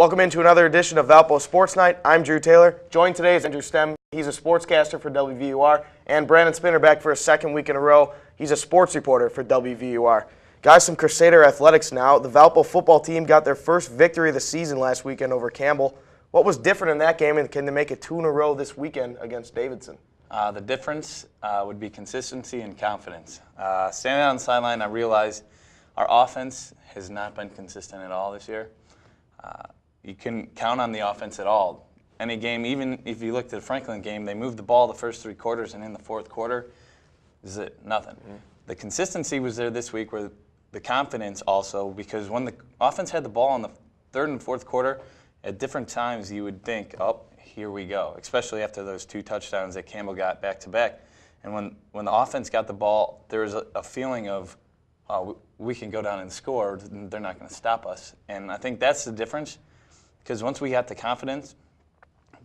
Welcome into another edition of Valpo SportsNite. I'm Drew Taylor. Joined today is Andrew Stem. He's a sportscaster for WVUR. And Brandon Spinner back for a second week in a row. He's a sports reporter for WVUR. Guys, some Crusader athletics now. The Valpo football team got their first victory of the season last weekend over Campbell. What was different in that game, and can they make it 2 in a row this weekend against Davidson? The difference would be consistency and confidence. Standing on the sideline, I realized our offense has not been consistent at all this year. You couldn't count on the offense at all. Any game, even if you looked at the Franklin game, they moved the ball the first 3 quarters, and in the fourth quarter, nothing. Mm-hmm. The consistency was there this week, where the confidence also, because when the offense had the ball in the third and fourth quarter, at different times you would think, oh, here we go, especially after those 2 touchdowns that Campbell got back-to-back. And when the offense got the ball, there was a feeling of, we can go down and score, they're not going to stop us. And I think that's the difference, because once we got the confidence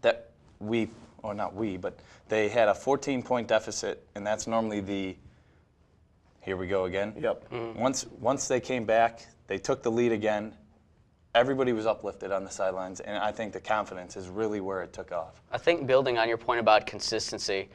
that but they had a 14-point deficit, and that's normally the, here we go again. Yep. Mm-hmm. Once they came back, they took the lead again. Everybody was uplifted on the sidelines, and I think the confidence is really where it took off. I think building on your point about consistency,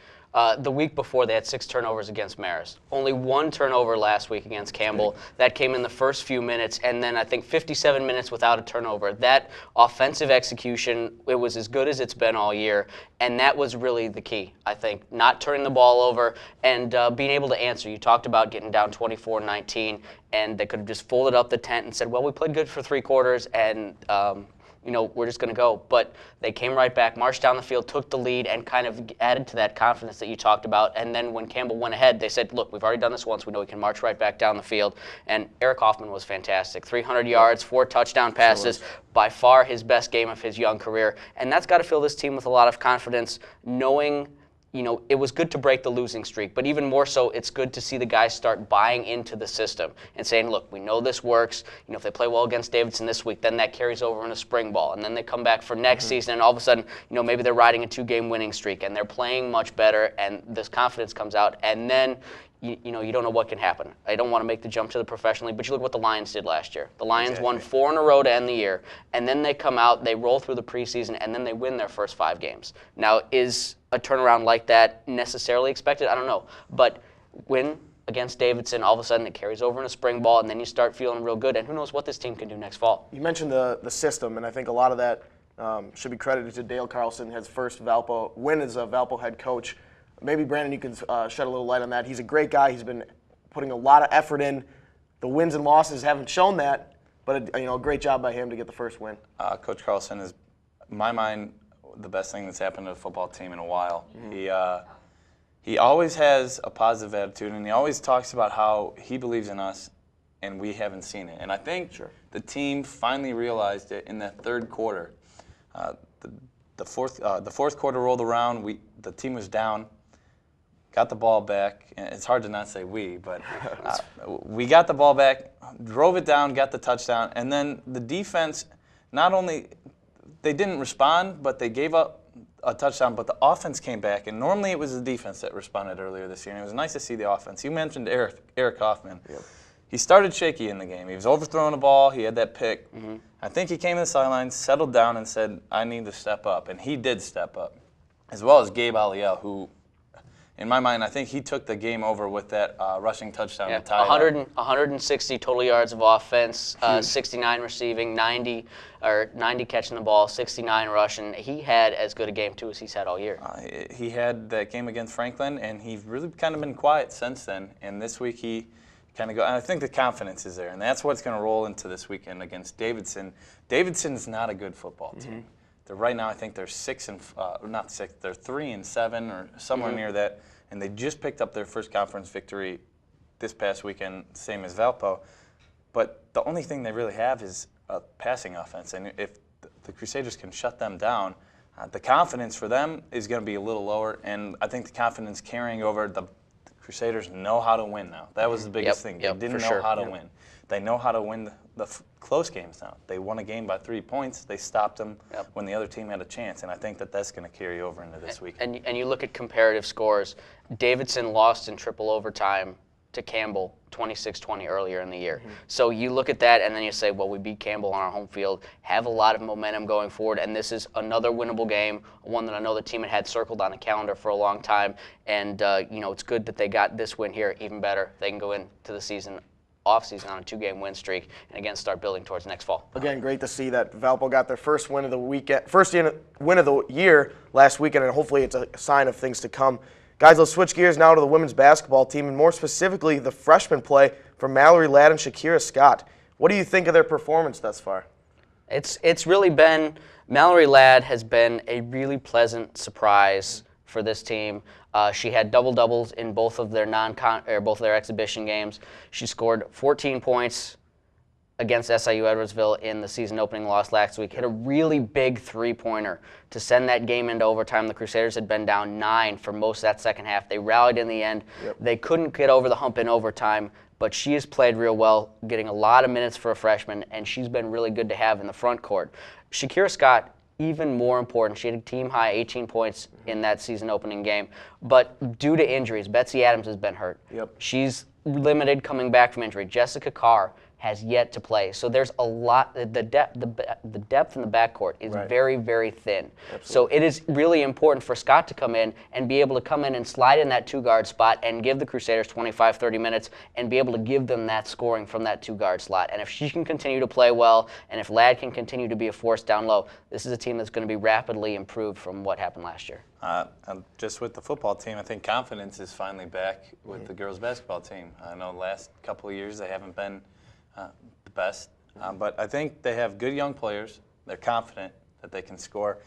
the week before they had 6 turnovers against Marist. Only 1 turnover last week against Campbell. That came in the first few minutes, and then I think 57 minutes without a turnover. That offensive execution, it was as good as it's been all year, and that was really the key, I think. Not turning the ball over and being able to answer. You talked about getting down 24-19, and they could have just folded up the tent and said, well, we played good for 3 quarters, and we're just going to go. But they came right back, marched down the field, took the lead, and kind of added to that confidence that you talked about. And then when Campbell went ahead, they said, look, we've already done this once. We know we can march right back down the field. And Eric Hoffman was fantastic. 300 yards, 4 touchdown passes, by far his best game of his young career. And that's got to fill this team with a lot of confidence, knowing it was good to break the losing streak, but even more so, it's good to see the guys start buying into the system and saying, look, we know this works. If they play well against Davidson this week, then that carries over in a spring ball. And then they come back for next season, and all of a sudden, maybe they're riding a 2-game winning streak, and they're playing much better, and this confidence comes out. And then, you don't know what can happen. I don't want to make the jump to the professional league, but you look what the Lions did last year. The Lions won 4 in a row to end the year, and then they come out, they roll through the preseason, and then they win their first 5 games. Now, is a turnaround like that necessarily expected? I don't know. But win against Davidson, all of a sudden it carries over in a spring ball, and then you start feeling real good, and who knows what this team can do next fall. You mentioned the system, and I think a lot of that should be credited to Dale Carlson, his first Valpo win as a Valpo head coach. Maybe, Brandon, you can shed a little light on that. He's a great guy. He's been putting a lot of effort in. The wins and losses haven't shown that, but a great job by him to get the first win. Coach Carlson is, in my mind, the best thing that's happened to the football team in a while. Mm-hmm. He always has a positive attitude, and he always talks about how he believes in us, and we haven't seen it. And I think the team finally realized it in that third quarter. The fourth quarter rolled around. The team was down. Got the ball back, and it's hard to not say we, but we got the ball back, drove it down, got the touchdown, and then the defense, not only, they didn't respond, but they gave up a touchdown, but the offense came back, and normally it was the defense that responded earlier this year, and it was nice to see the offense. You mentioned Eric Hoffman. Yep. He started shaky in the game. He was overthrowing the ball. He had that pick. Mm-hmm. I think he came to the sidelines, settled down, and said, I need to step up, and he did step up, as well as Gabe Aliel, who, in my mind, I think he took the game over with that rushing touchdown to tie it up. 160 total yards of offense, 69 receiving, 90 catching the ball, 69 rushing. He had as good a game, too, as he's had all year. He had that game against Franklin, and he's really kind of been quiet since then. And this week he kind of and I think the confidence is there, and that's what's going to roll into this weekend against Davidson. Davidson's not a good football team. Right now, I think they're 3 and 7 or somewhere near that, and they just picked up their first conference victory this past weekend, same as Valpo. But the only thing they really have is a passing offense, and if the Crusaders can shut them down, the confidence for them is going to be a little lower, and I think the confidence carrying over, the Crusaders know how to win now. That was the biggest thing. They didn't know how to win. They know how to win the close games now. They won a game by 3 points. They stopped them when the other team had a chance, and I think that's going to carry over into this week. And you look at comparative scores. Davidson lost in triple overtime to Campbell 26-20 earlier in the year. So you look at that and then you say, well, we beat Campbell on our home field, have a lot of momentum going forward, and this is another winnable game, one that I know the team had circled on the calendar for a long time. And, it's good that they got this win here. Even better, they can go into the off-season on a 2-game win streak and again start building towards next fall. Again, great to see that Valpo got their first win of the win of the year last weekend, and hopefully it's a sign of things to come. Guys, let's switch gears now to the women's basketball team, and more specifically the freshman play from Mallory Ladd and Shakira Scott. What do you think of their performance thus far? It's really been, Mallory Ladd has been a really pleasant surprise for this team. She had double-doubles in both of their both of their exhibition games. She scored 14 points against SIU Edwardsville in the season opening loss last week. Hit a really big three-pointer to send that game into overtime. The Crusaders had been down 9 for most of that second half. They rallied in the end. They couldn't get over the hump in overtime, but she has played real well, getting a lot of minutes for a freshman, and she's been really good to have in the front court. Shakira Scott, even more important. She had a team-high 18 points in that season opening game. But due to injuries, Betsy Adams has been hurt. She's limited coming back from injury. Jessica Carr has yet to play. So there's a lot. The depth in the backcourt is very, very thin. So it is really important for Scott to come in and be able to come in and slide in that 2-guard spot and give the Crusaders 25, 30 minutes and be able to give them that scoring from that 2-guard slot. And if she can continue to play well and if Ladd can continue to be a force down low, this is a team that's going to be rapidly improved from what happened last year. Just with the football team, I think confidence is finally back with the girls basketball team. I know the last couple of years they haven't been the best, but I think they have good young players. They're confident that they can score.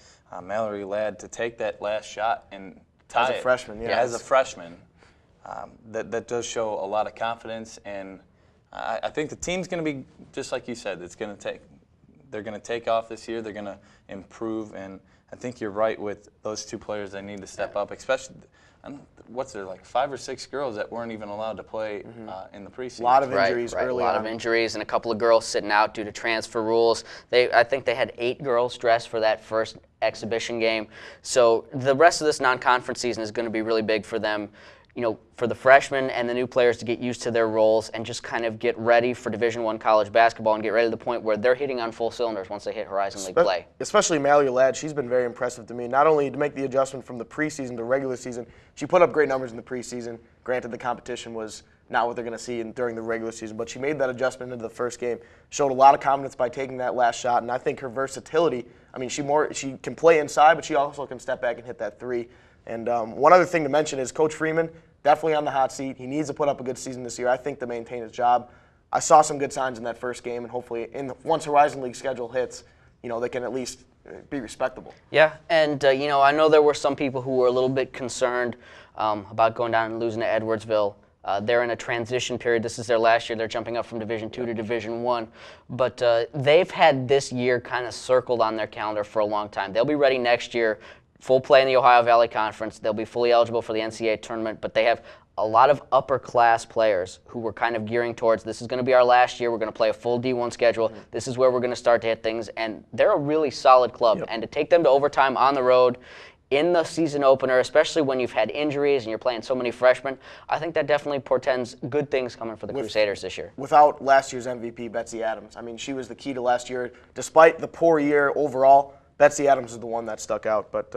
Mallory Ladd to take that last shot and tie as a freshman, as a freshman, that does show a lot of confidence. And I think the team's going to be just like you said. They're going to take off this year. They're going to improve, and I think you're right with those 2 players. They need to step up, especially. What's there, like 5 or 6 girls that weren't even allowed to play in the preseason? A lot of injuries early on. A lot of injuries and a couple of girls sitting out due to transfer rules. I think they had 8 girls dressed for that first exhibition game. So the rest of this non-conference season is going to be really big for them. For the freshmen and the new players to get used to their roles and just kind of get ready for Division I college basketball and get ready to the point where they're hitting on full cylinders once they hit Horizon League play. Especially Mallory Ladd, she's been very impressive to me. Not only to make the adjustment from the preseason to regular season, she put up great numbers in the preseason. Granted, the competition was not what they're going to see during the regular season, but she made that adjustment into the first game. Showed a lot of confidence by taking that last shot, and I think her versatility. I mean, she can play inside, but she also can step back and hit that 3. And one other thing to mention is Coach Freeman. Definitely on the hot seat. He needs to put up a good season this year, I think, to maintain his job. I saw some good signs in that first game, and hopefully, once Horizon League schedule hits, they can at least be respectable. Yeah, and I know there were some people who were a little bit concerned about going down and losing to Edwardsville. They're in a transition period. This is their last year. They're jumping up from Division II to Division I. But they've had this year kind of circled on their calendar for a long time. They'll be ready next year. Full play in the Ohio Valley Conference. They'll be fully eligible for the NCAA tournament, but they have a lot of upper-class players who were kind of gearing towards this is going to be our last year. We're going to play a full D1 schedule. This is where we're going to start to hit things, and they're a really solid club. And to take them to overtime on the road in the season opener, especially when you've had injuries and you're playing so many freshmen, I think that definitely portends good things coming for the Crusaders this year. Without last year's MVP, Betsy Adams, I mean, she was the key to last year. Despite the poor year overall, Betsy Adams is the one that stuck out. But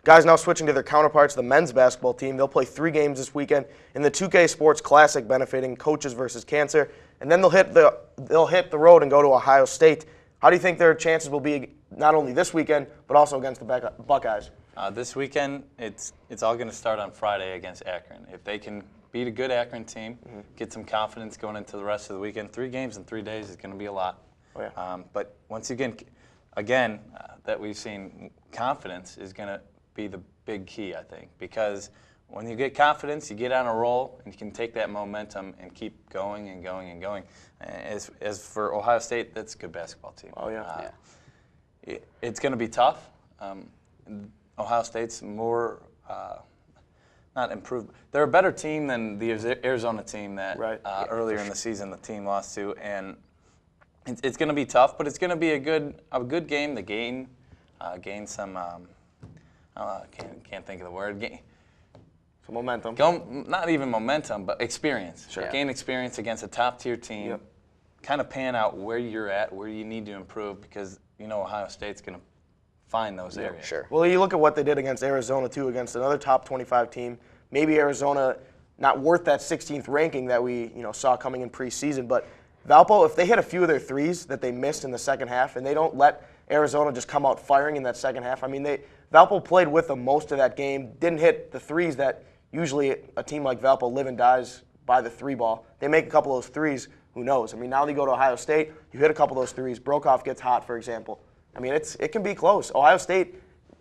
guys, now switching to their counterparts, the men's basketball team. They'll play 3 games this weekend in the 2K Sports Classic benefiting Coaches versus Cancer, and then they'll hit the road and go to Ohio State. How do you think their chances will be not only this weekend but also against the Buckeyes? This weekend, it's all going to start on Friday against Akron. If they can beat a good Akron team, get some confidence going into the rest of the weekend, 3 games in 3 days is going to be a lot. But once again, that we've seen, confidence is going to be the big key, I think, because when you get confidence, you get on a roll, and you can take that momentum and keep going and going and going. As for Ohio State, that's a good basketball team. It's going to be tough. Ohio State's more not improved. They're a better team than the Arizona team that earlier in the season the team lost to, and it's going to be tough, but it's going to be a good game to gain some. Can't think of the word. So momentum. Not even momentum, but experience. Sure. Gain experience against a top-tier team. Yep. Kind of pan out where you're at, where you need to improve, because Ohio State's going to find those areas. Sure. Well, you look at what they did against Arizona, too, against another top 25 team. Maybe Arizona not worth that 16th ranking that we saw coming in preseason, but Valpo, if they hit a few of their threes that they missed in the second half and they don't let Arizona just come out firing in that second half, I mean, Valpo played with them most of that game, didn't hit the threes that usually a team like Valpo live and dies by the three ball. They make a couple of those threes, who knows? I mean, now they go to Ohio State, you hit a couple of those threes, Brokoff gets hot, for example. I mean, it can be close. Ohio State,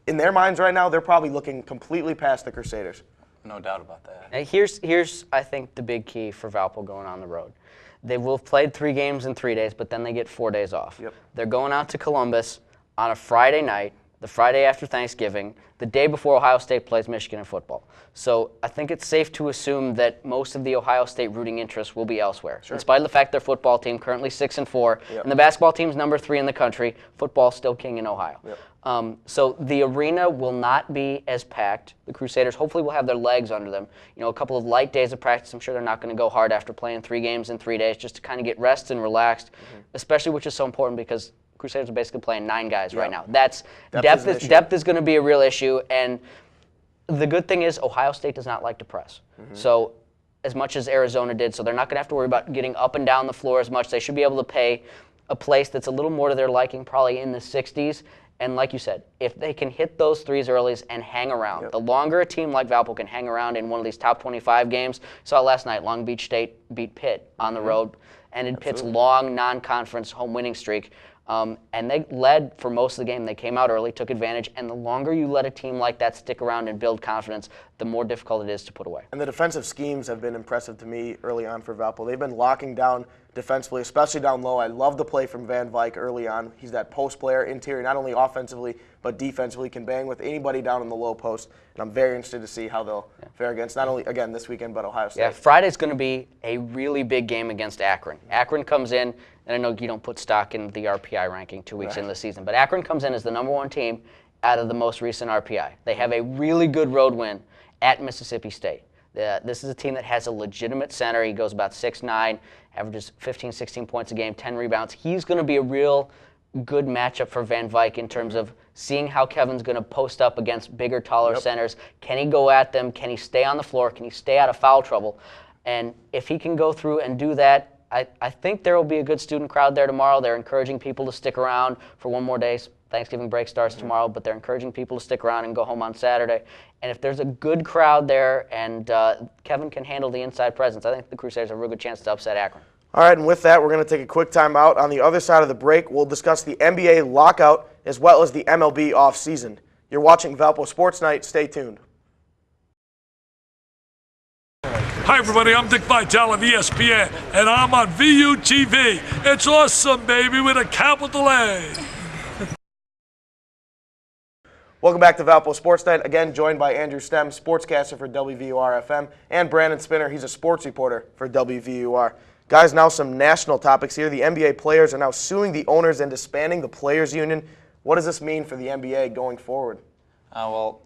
in their minds right now, they're probably looking completely past the Crusaders. No doubt about that. And here's I think the big key for Valpo going on the road. They will have played 3 games in 3 days, but then they get 4 days off. Yep. They're going out to Columbus on a Friday night, the Friday after Thanksgiving, the day before Ohio State plays Michigan in football. So I think it's safe to assume that most of the Ohio State rooting interest will be elsewhere. Sure. In spite of the fact their football team currently 6-4, Yep. and the basketball team's number 3 in the country, football's still king in Ohio. Yep. So the arena will not be as packed. The Crusaders hopefully will have their legs under them. A couple of light days of practice. I'm sure they're not going to go hard after playing 3 games in 3 days just to kind of get rest and relaxed, especially which is so important because Crusaders are basically playing 9 guys right now. That's depth is going to be a real issue, and the good thing is Ohio State does not like to press. So as much as Arizona did, so they're not going to have to worry about getting up and down the floor as much. They should be able to pay a place that's a little more to their liking, probably in the 60s. And like you said, if they can hit those threes early and hang around, the longer a team like Valpo can hang around in one of these top 25 games, saw last night, Long Beach State beat Pitt on the road, ended Pitt's long non-conference home winning streak. And they led for most of the game. They came out early, took advantage, and the longer you let a team like that stick around and build confidence, the more difficult it is to put away. And the defensive schemes have been impressive to me early on for Valpo. They've been locking down defensively, especially down low. I love the play from Van Vyk early on. He's that post player, interior, not only offensively, but defensively, can bang with anybody down in the low post. And I'm very interested to see how they'll fare against not only, again, this weekend, but Ohio State. Yeah, Friday's going to be a really big game against Akron. Akron comes in, and I know you don't put stock in the RPI ranking 2 weeks into the season, but Akron comes in as the #1 team out of the most recent RPI. They have a really good road win at Mississippi State. This is a team that has a legitimate center. He goes about 6'9", averages 15, 16 points a game, 10 rebounds. He's going to be a real good matchup for Van Vyk in terms of seeing how Kevin's going to post up against bigger, taller centers. Can he go at them? Can he stay on the floor? Can he stay out of foul trouble? And if he can go through and do that, I think there will be a good student crowd there tomorrow. They're encouraging people to stick around for one more day. Thanksgiving break starts tomorrow, but they're encouraging people to stick around and go home on Saturday. And if there's a good crowd there and Kevin can handle the inside presence, I think the Crusaders have a real good chance to upset Akron. All right, and with that, we're going to take a quick time out. On the other side of the break, we'll discuss the NBA lockout as well as the MLB offseason. You're watching Valpo Sports Night. Stay tuned. Hi, everybody. I'm Dick Vitale of ESPN, and I'm on VUTV. It's awesome, baby, with a capital A. Welcome back to Valpo Sports Night. Again, joined by Andrew Stem, sportscaster for WVUR-FM, and Brandon Spinner. He's a sports reporter for WVUR. Guys, now some national topics here. The NBA players are now suing the owners and disbanding the players' union. What does this mean for the NBA going forward? Well,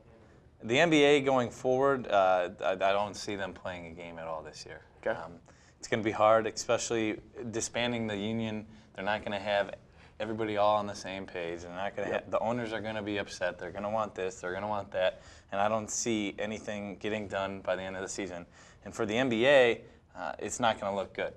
the NBA going forward, I don't see them playing a game at all this year. Okay. It's going to be hard, especially disbanding the union. They're not going to have everybody all on the same page. They're not going to. The owners are going to be upset. They're going to want this. They're going to want that. And I don't see anything getting done by the end of the season. And for the NBA, it's not going to look good.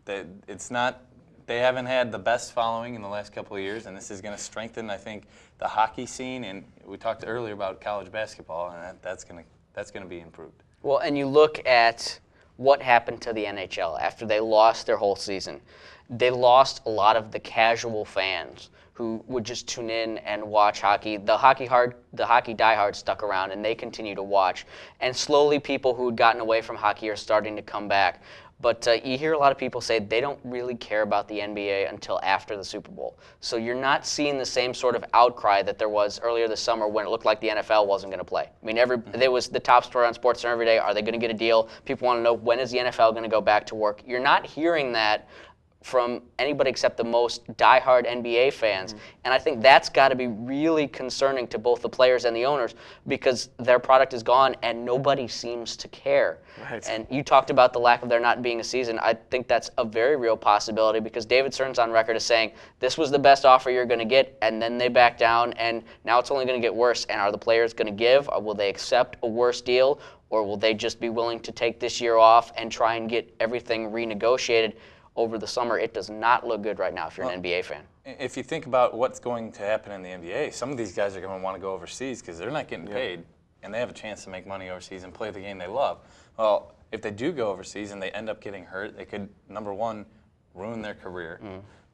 They haven't had the best following in the last couple of years, and this is going to strengthen, I think, the hockey scene. And we talked earlier about college basketball, and that's going to be improved. Well, and you look at what happened to the NHL after they lost their whole season. They lost a lot of the casual fans who would just tune in and watch hockey. The hockey diehards stuck around, and they continue to watch. And slowly, people who had gotten away from hockey are starting to come back. But you hear a lot of people say they don't really care about the NBA until after the Super Bowl. So you're not seeing the same sort of outcry that there was earlier this summer when it looked like the NFL wasn't going to play. I mean, there was the top story on SportsCenter every day. Are they going to get a deal? People want to know, when is the NFL going to go back to work? You're not hearing that from anybody except the most diehard NBA fans. And I think that's got to be really concerning to both the players and the owners because their product is gone and nobody seems to care. Right. And you talked about the lack of there not being a season. I think that's a very real possibility because David Stern's on record as saying this was the best offer you're going to get, and then they back down, and now it's only going to get worse. And are the players going to give? Or will they accept a worse deal? Or will they just be willing to take this year off and try and get everything renegotiated? Over the summer, it does not look good right now if you're an NBA fan. If you think about what's going to happen in the NBA, some of these guys are going to want to go overseas because they're not getting paid, and they have a chance to make money overseas and play the game they love. Well, if they do go overseas and they end up getting hurt, they could, number one, ruin their career.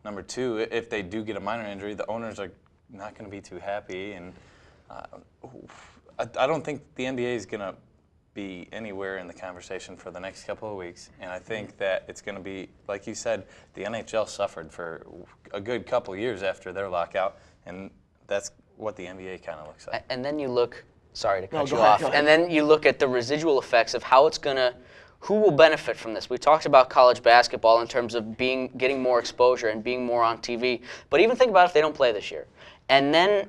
Number two, if they do get a minor injury, the owners are not going to be too happy. And I don't think the NBA is going to be anywhere in the conversation for the next couple of weeks. And I think that it's going to be, like you said, the NHL suffered for a good couple of years after their lockout, and that's what the NBA kind of looks like. And then you look, sorry to cut you go ahead, off, go ahead. and then you look at the residual effects of how it's going to, who will benefit from this? We talked about college basketball in terms of getting more exposure and being more on TV, but even think about if they don't play this year. And then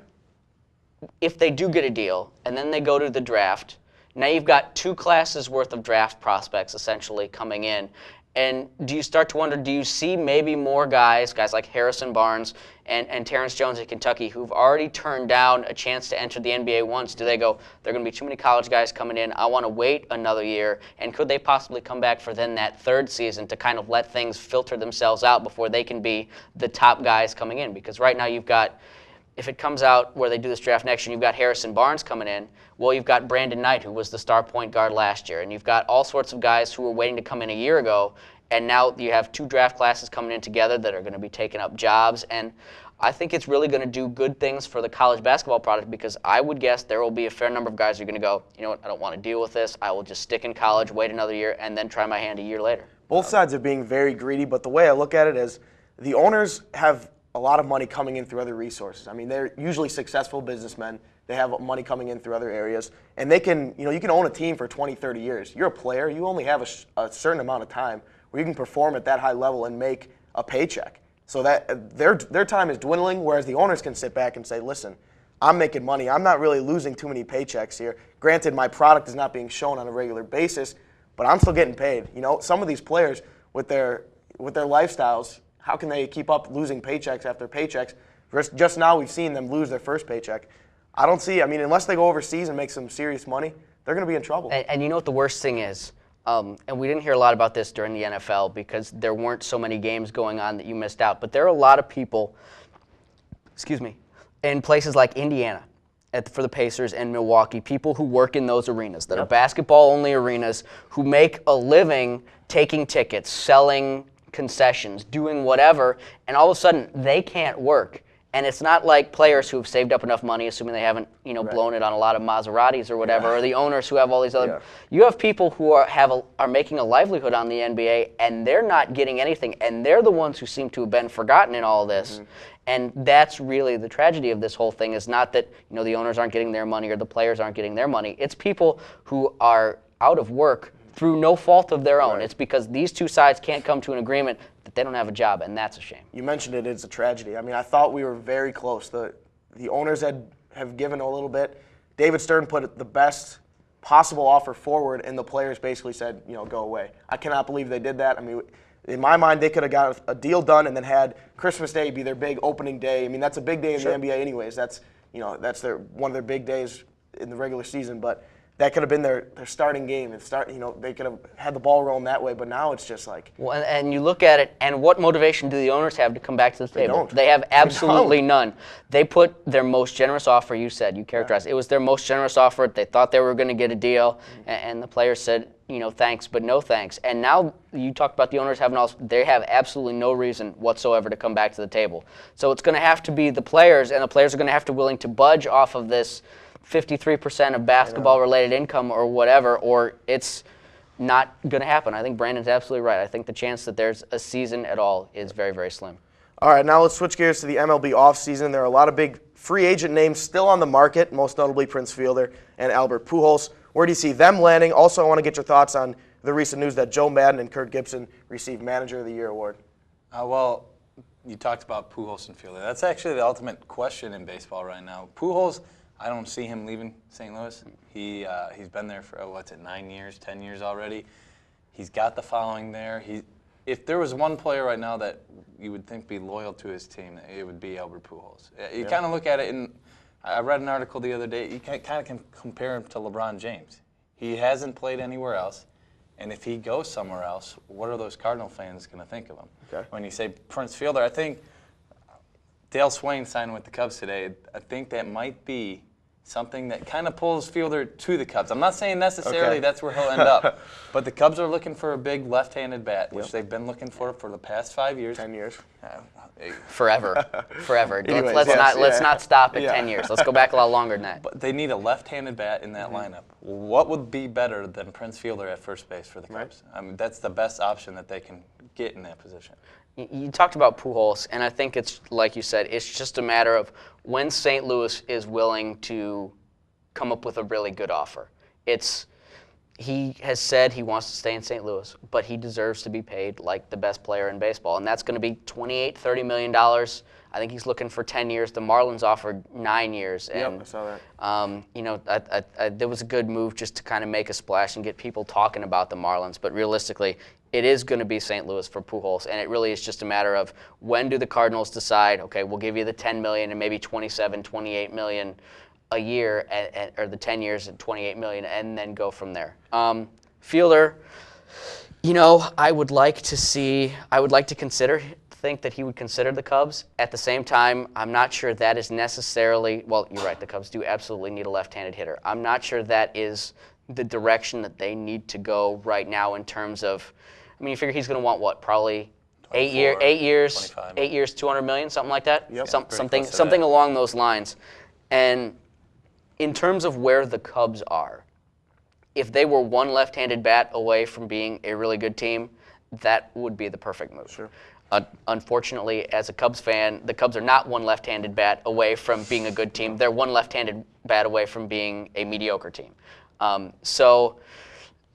if they do get a deal, and then they go to the draft, now you've got 2 classes worth of draft prospects essentially coming in. And do you start to wonder, do you see maybe more guys like Harrison Barnes and Terrence Jones at Kentucky who've already turned down a chance to enter the NBA once? Do they go, there are going to be too many college guys coming in, I want to wait another year? And could they possibly come back for then that 3rd season to kind of let things filter themselves out before they can be the top guys coming in? Because right now you've got, if it comes out where they do this draft next year, and you've got Harrison Barnes coming in, well, you've got Brandon Knight, who was the star point guard last year, and you've got all sorts of guys who were waiting to come in a year ago, and now you have 2 draft classes coming in together that are going to be taking up jobs, and I think it's really going to do good things for the college basketball product because I would guess there will be a fair number of guys who are going to go, you know what, I don't want to deal with this, I will just stick in college, wait another year, and then try my hand a year later. Both sides are being very greedy, but the way I look at it is the owners have a lot of money coming in through other resources. I mean, they're usually successful businessmen. They have money coming in through other areas. And they can, you can own a team for 20, 30 years. You're a player. You only have a certain amount of time where you can perform at that high level and make a paycheck. So that their time is dwindling, whereas the owners can sit back and say, listen, I'm making money. I'm not really losing too many paychecks here. Granted, my product is not being shown on a regular basis, but I'm still getting paid. Some of these players with their lifestyles, how can they keep up losing paychecks after paychecks? Just now we've seen them lose their first paycheck. I don't see, unless they go overseas and make some serious money, they're going to be in trouble. And you know what the worst thing is? And we didn't hear a lot about this during the NFL because there weren't so many games going on that you missed out. But there are a lot of people, in places like Indiana, for the Pacers and Milwaukee, people who work in those arenas that are basketball-only arenas who make a living taking tickets, selling concessions, doing whatever, and all of a sudden they can't work. And it's not like players who've saved up enough money, assuming they haven't, blown it on a lot of Maseratis or whatever, or the owners who have all these other. Yeah. You have people who are making a livelihood on the NBA, and they're not getting anything, and they're the ones who seem to have been forgotten in all of this. Mm-hmm. And that's really the tragedy of this whole thing. Is not that the owners aren't getting their money or the players aren't getting their money. It's people who are out of work through no fault of their own. Right. It's because these two sides can't come to an agreement that they don't have a job, and that's a shame. You mentioned it, it's a tragedy. I thought we were very close. The owners have given a little bit. David Stern put the best possible offer forward, and the players basically said, go away. I cannot believe they did that. In my mind, they could have got a deal done and then had Christmas Day be their big opening day. that's a big day in the NBA anyways. That's one of their big days in the regular season, but that could have been their starting game and they could have had the ball rolling that way, but now it's just like. Well, and you look at it, and what motivation do the owners have to come back to the table? They have absolutely none. They put their most generous offer, you characterized. Yeah. It was their most generous offer. They thought they were going to get a deal, and the players said, thanks, but no thanks. And now you talked about the owners they have absolutely no reason whatsoever to come back to the table. So it's going to have to be the players, and the players are going to have to be willing to budge off of this 53% of basketball-related income or whatever, or it's not going to happen. I think Brandon's absolutely right. I think the chance that there's a season at all is very, very slim. All right, now let's switch gears to the MLB offseason. There are a lot of big free agent names still on the market, most notably Prince Fielder and Albert Pujols. Where do you see them landing? Also, I want to get your thoughts on the recent news that Joe Madden and Kurt Gibson received Manager of the Year award. Well, you talked about Pujols and Fielder. That's actually the ultimate question in baseball right now. Pujols, I don't see him leaving St. Louis. He's been there for 9 years, 10 years already. He's got the following there. If there was one player right now that you would think be loyal to his team, it would be Albert Pujols. You kind of look at it, and I read an article the other day. You kind of can compare him to LeBron James. He hasn't played anywhere else. And if he goes somewhere else, what are those Cardinal fans going to think of him? Okay. When you say Prince Fielder, I think Dale Swain signed with the Cubs today. I think that might be something that kind of pulls Fielder to the Cubs. I'm not saying necessarily that's where he'll end up, but the Cubs are looking for a big left-handed bat, which they've been looking for the past 5 years. 10 years. Forever. Anyways, let's not stop at 10 years. Let's go back a lot longer than that. But they need a left-handed bat in that lineup. What would be better than Prince Fielder at first base for the Cubs? I mean, that's the best option that they can get in that position. You talked about Pujols, and I think it's, like you said, it's just a matter of when St. Louis is willing to come up with a really good offer. He has said he wants to stay in St. Louis, but he deserves to be paid like the best player in baseball, and that's going to be $28, $30 million. I think he's looking for 10 years. The Marlins offered 9 years. And, I saw that. There was a good move just to kind of make a splash and get people talking about the Marlins, but realistically, it is going to be St. Louis for Pujols, and it really is just a matter of when do the Cardinals decide, okay, we'll give you the $10 million and maybe $27, $28 million a year, or the 10 years at $28 million, and then go from there. Fielder, I would like to think that he would consider the Cubs. At the same time, I'm not sure that is necessarily, well, you're right, the Cubs do absolutely need a left-handed hitter. I'm not sure that is the direction that they need to go right now in terms of, you figure he's going to want what, probably 8 years, 200 million, something like that? Yep. Something along those lines. And in terms of where the Cubs are, if they were one left-handed bat away from being a really good team, that would be the perfect move. Sure. Unfortunately, as a Cubs fan, the Cubs are not one left-handed bat away from being a good team. They're one left-handed bat away from being a mediocre team. So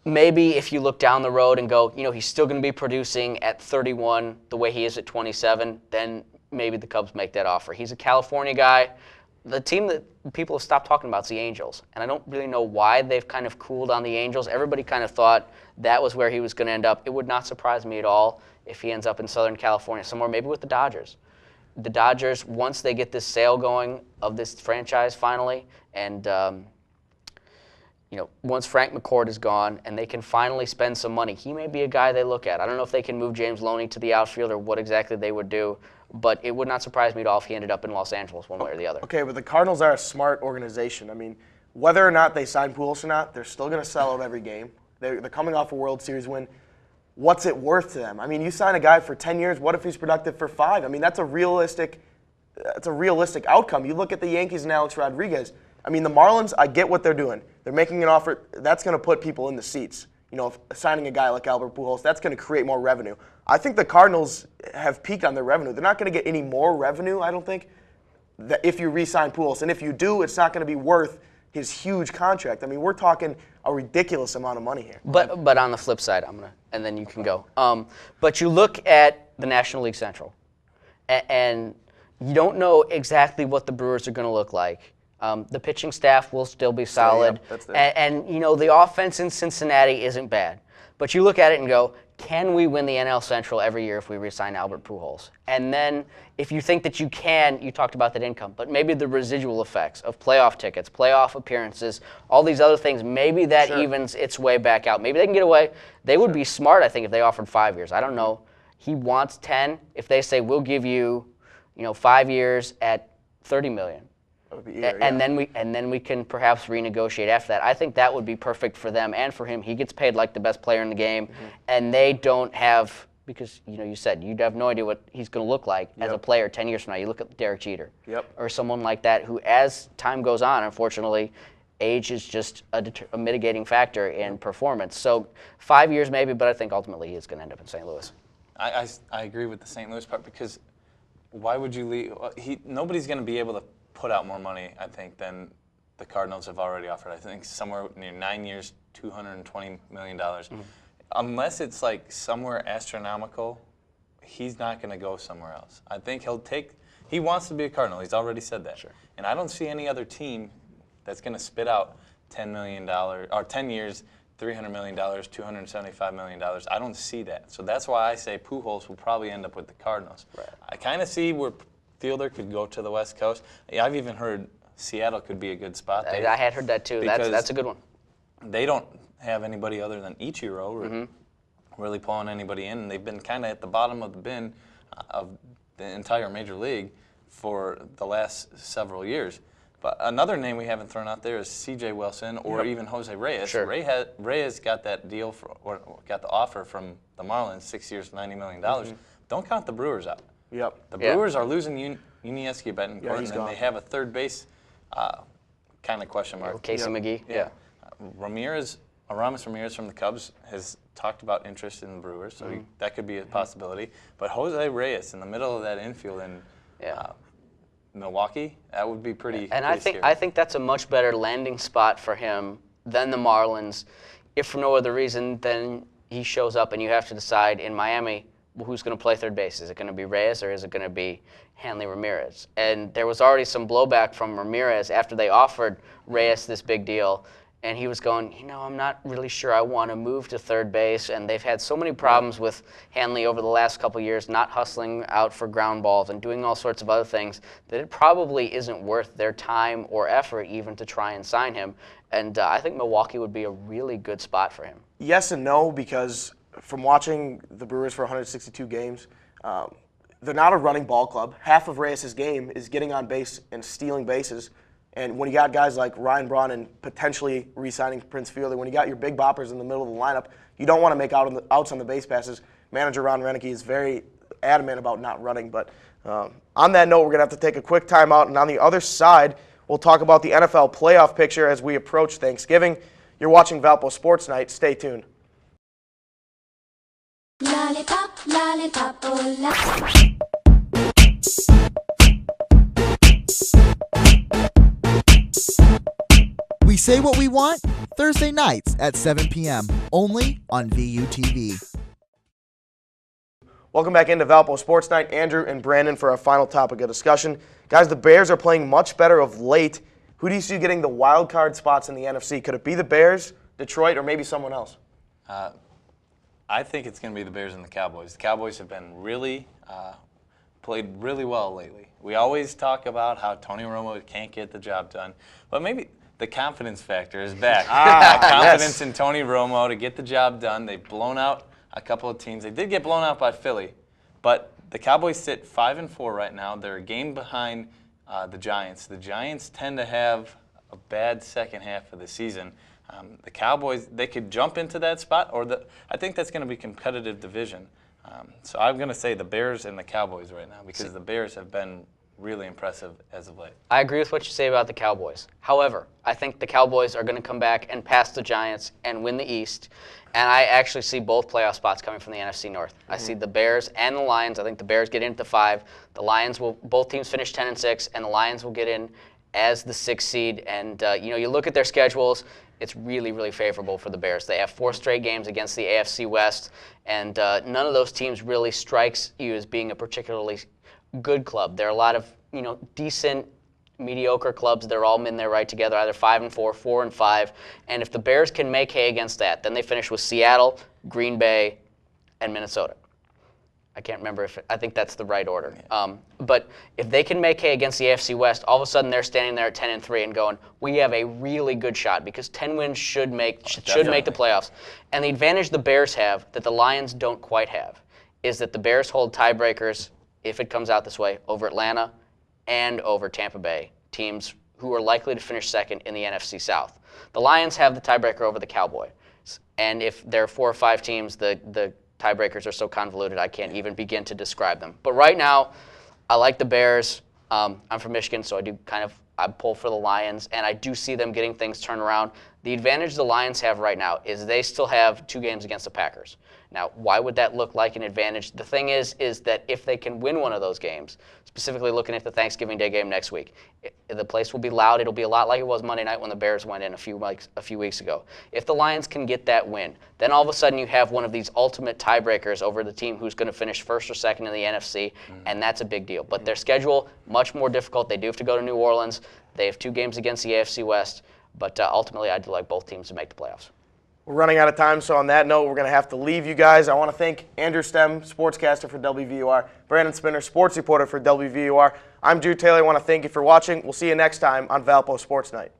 maybe if you look down the road and go, he's still going to be producing at 31 the way he is at 27, then maybe the Cubs make that offer. He's a California guy. The team that people have stopped talking about is the Angels, and I don't really know why they've kind of cooled on the Angels. Everybody kind of thought that was where he was going to end up. It would not surprise me at all if he ends up in Southern California, somewhere maybe with the Dodgers. The Dodgers, once they get this sale going of this franchise finally, and once Frank McCourt is gone and they can finally spend some money, he may be a guy they look at. I don't know if they can move James Loney to the outfield or what exactly they would do, but it would not surprise me at all if he ended up in Los Angeles one way or the other. Okay, but the Cardinals are a smart organization. I mean, whether or not they sign Pujols or not, they're still going to sell out every game. They're coming off a World Series win. What's it worth to them? I mean, you sign a guy for 10 years. What if he's productive for 5? I mean, that's a realistic outcome. You look at the Yankees and Alex Rodriguez. I mean, the Marlins, I get what they're doing. They're making an offer. That's going to put people in the seats. If signing a guy like Albert Pujols, that's going to create more revenue. I think the Cardinals have peaked on their revenue. They're not going to get any more revenue, I don't think, if you re-sign Pujols. And if you do, it's not going to be worth his huge contract. I mean, we're talking a ridiculous amount of money here. But on the flip side, and then you can go. But you look at the National League Central, and you don't know exactly what the Brewers are going to look like. The pitching staff will still be solid. And the offense in Cincinnati isn't bad. But you look at it and go, can we win the NL Central every year if we re-sign Albert Pujols? And then if you think that you can, you talked about that income, but maybe the residual effects of playoff tickets, playoff appearances, all these other things, maybe that evens its way back out. Maybe they can get away. They would be smart, I think, if they offered 5 years. I don't know. He wants 10. If they say, we'll give you, 5 years at $30 million. And then we can perhaps renegotiate after that. I think that would be perfect for them and for him. He gets paid like the best player in the game, and they don't have, because you said you'd have no idea what he's going to look like as a player 10 years from now. You look at Derek Jeter or someone like that who, as time goes on, unfortunately, age is just a mitigating factor in performance. So 5 years maybe, but I think ultimately he is going to end up in St. Louis. I agree with the St. Louis part, because why would you leave? Nobody's going to be able to put out more money, I think, than the Cardinals have already offered. I think somewhere near 9 years, $220 million. Unless it's like somewhere astronomical he's not going to go somewhere else. I think he wants to be a Cardinal. He's already said that. Sure. And I don't see any other team that's going to spit out $10 million or 10 years, $300 million, $275 million. I don't see that. So that's why I say Pujols will probably end up with the Cardinals. Right. I kind of see where Fielder could go to the West Coast. I've even heard Seattle could be a good spot. I had heard that too. That's a good one. They don't have anybody other than Ichiro really pulling anybody in, and they've been kind of at the bottom of the bin of the entire Major League for the last several years. But another name we haven't thrown out there is C.J. Wilson or even Jose Reyes. Sure. Reyes got that deal or got the offer from the Marlins, 6 years, $90 million. Don't count the Brewers out. Yep. The Brewers are losing Yuniesky Betancourt, he's and gone. they have a third base kind of question mark. Casey McGee. Yeah. Aramis Ramirez from the Cubs has talked about interest in the Brewers, so that could be a possibility. But Jose Reyes in the middle of that infield in Milwaukee, that would be pretty. And pretty I think that's a much better landing spot for him than the Marlins, if for no other reason than he shows up and you have to decide in Miami who's going to play third base. Is it going to be Reyes or is it going to be Hanley Ramirez? And there was already some blowback from Ramirez after they offered Reyes this big deal. And he was going, I'm not really sure I want to move to third base. And they've had so many problems with Hanley over the last couple of years, not hustling out for ground balls and doing all sorts of other things, that it probably isn't worth their time or effort even to try and sign him. And I think Milwaukee would be a really good spot for him. Yes and no, because from watching the Brewers for 162 games, they're not a running ball club. Half of Reyes' game is getting on base and stealing bases. And when you got guys like Ryan Braun and potentially re-signing Prince Fielder, when you got your big boppers in the middle of the lineup, you don't want to make outs on the base passes. Manager Ron Renicky is very adamant about not running. But on that note, we're going to have to take a quick timeout. And on the other side, we'll talk about the NFL playoff picture as we approach Thanksgiving. You're watching Valpo SportsNite. Stay tuned. Lollipop, lollipop, oh We say what we want Thursday nights at 7 p.m. only on VUTV. Welcome back into Valpo SportsNite. Andrew and Brandon for our final topic of discussion. Guys, the Bears are playing much better of late. Who do you see getting the wild card spots in the NFC? Could it be the Bears, Detroit, or maybe someone else? I think it's going to be the Bears and the Cowboys. The Cowboys have been played really well lately. We always talk about how Tony Romo can't get the job done, but maybe the confidence factor is back. Confidence in Tony Romo to get the job done. They've blown out a couple of teams. They did get blown out by Philly, but the Cowboys sit 5-4 right now. They're a game behind the Giants. The Giants tend to have a bad second half of the season. The Cowboys, they could jump into that spot, I think that's going to be a competitive division. So I'm going to say the Bears and the Cowboys right now because the Bears have been really impressive as of late. I agree with what you say about the Cowboys. However, I think the Cowboys are going to come back and pass the Giants and win the East. And I actually see both playoff spots coming from the NFC North. I see the Bears and the Lions. I think the Bears get into 5. The Lions both teams finish 10-6, and the Lions will get in as the 6th seed. And you look at their schedules. It's really, really favorable for the Bears. They have 4 straight games against the AFC West, and none of those teams really strikes you as being a particularly good club. There are a lot of decent, mediocre clubs. They're all in there right together, either 5-4, 4-5. And if the Bears can make hay against that, then they finish with Seattle, Green Bay, and Minnesota. I can't remember I think that's the right order. But if they can make hay against the AFC West, all of a sudden they're standing there at 10-3 and going, we have a really good shot because 10 wins should make the playoffs. And the advantage the Bears have that the Lions don't quite have is that the Bears hold tiebreakers, if it comes out this way, over Atlanta and over Tampa Bay, teams who are likely to finish second in the NFC South. The Lions have the tiebreaker over the Cowboys. And if there are 4 or 5 teams, the tiebreakers are so convoluted I can't even begin to describe them. But right now, I like the Bears. I'm from Michigan, so I pull for the Lions, and I do see them getting things turned around. The advantage the Lions have right now is they still have 2 games against the Packers. Now, why would that look like an advantage? The thing is that if they can win one of those games, specifically looking at the Thanksgiving Day game next week, the place will be loud. It'll be a lot like it was Monday night when the Bears went in a few weeks ago. If the Lions can get that win, then all of a sudden you have one of these ultimate tiebreakers over the team who's going to finish first or second in the NFC, and that's a big deal. But their schedule, much more difficult. They do have to go to New Orleans. They have 2 games against the AFC West. But ultimately, I'd like both teams to make the playoffs. We're running out of time, so on that note, we're going to have to leave you guys. I want to thank Andrew Stem, sportscaster for WVUR, Brandon Spinner, sports reporter for WVUR. I'm Drew Taylor. I want to thank you for watching. We'll see you next time on Valpo Sports Night.